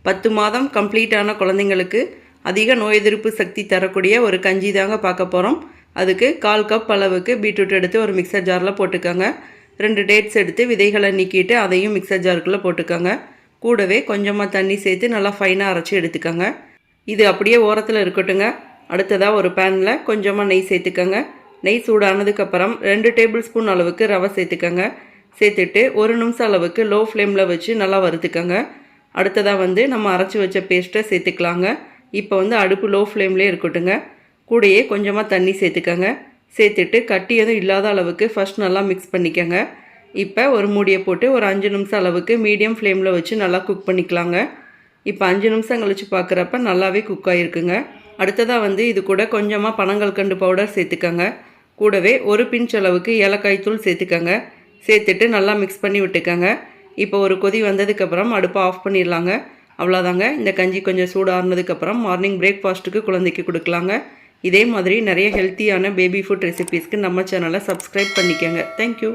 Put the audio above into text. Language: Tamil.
10 மாதம் கம்ப்ளீட்டான குழந்தைங்களுக்கு அதிக நோய் எதிர்ப்பு சக்தி தரக்கூடிய ஒரு கஞ்சி தாங்க பார்க்க போகிறோம். அதுக்கு 1/4 கப் அளவுக்கு பீட்ரூட் எடுத்து ஒரு மிக்சர் ஜாரில் போட்டுக்கோங்க. 2 டேட்ஸ் எடுத்து விதைகளை நீக்கிட்டு அதையும் மிக்சர் ஜாருக்குள்ளே போட்டுக்கோங்க. கூடவே கொஞ்சமாக தண்ணி சேர்த்து நல்லா ஃபைனாக அரைச்சி எடுத்துக்கோங்க. இது அப்படியே ஓரத்தில் இருக்கட்டுங்க. அடுத்ததாக ஒரு பேனில் கொஞ்சமாக நெய் சேர்த்துக்கோங்க. நெய் சூடானதுக்கப்புறம் 2 டேபிள் ஸ்பூன் அளவுக்கு ரவை சேர்த்துக்கோங்க. சேர்த்துட்டு 1 நிமிஷம் அளவுக்கு லோ ஃப்ளேமில் வச்சு நல்லா வறுத்துக்கோங்க. அடுத்ததாக நம்ம அரைச்சி வச்ச பேஸ்ட்டை சேர்த்துக்கலாங்க. இப்போ அடுப்பு லோ ஃப்ளேம்லேயே இருக்கட்டுங்க. கூடையே கொஞ்சமாக தண்ணி சேர்த்துக்கோங்க. சேர்த்துட்டு கட்டி எதுவும் இல்லாத அளவுக்கு ஃபஸ்ட் நல்லா மிக்ஸ் பண்ணிக்கோங்க. இப்போ ஒரு மூடியை போட்டு ஒரு 5 நிமிஷம் அளவுக்கு மீடியம் ஃப்ளேமில் வச்சு நல்லா குக் பண்ணிக்கலாங்க. இப்போ 5 நிமிஷம் கழித்து பார்க்குறப்ப நல்லாவே குக் ஆகிருக்குங்க. அடுத்ததாக இது கூட கொஞ்சமாக பனங்கல்கண்டு பவுடர் சேர்த்துக்கோங்க. கூடவே ஒரு பிஞ்ச் அளவுக்கு ஏலக்காய் தூள் சேர்த்துக்கோங்க. சேர்த்துட்டு நல்லா மிக்ஸ் பண்ணி விட்டுக்கோங்க. இப்போ ஒரு கொதி வந்ததுக்கப்புறம் அடுப்பை ஆஃப் பண்ணிடலாங்க. அவ்வளோதாங்க. இந்த கஞ்சி கொஞ்சம் சூடானதுக்கப்புறம் மார்னிங் பிரேக்ஃபாஸ்ட்டுக்கு குழந்தைக்கு கொடுக்கலாங்க. இதே மாதிரி நிறைய ஹெல்த்தியான பேபி ஃபுட் ரெசிபீஸ்க்கு நம்ம சேனலை சப்ஸ்கிரைப் பண்ணிக்கோங்க. தேங்க்யூ.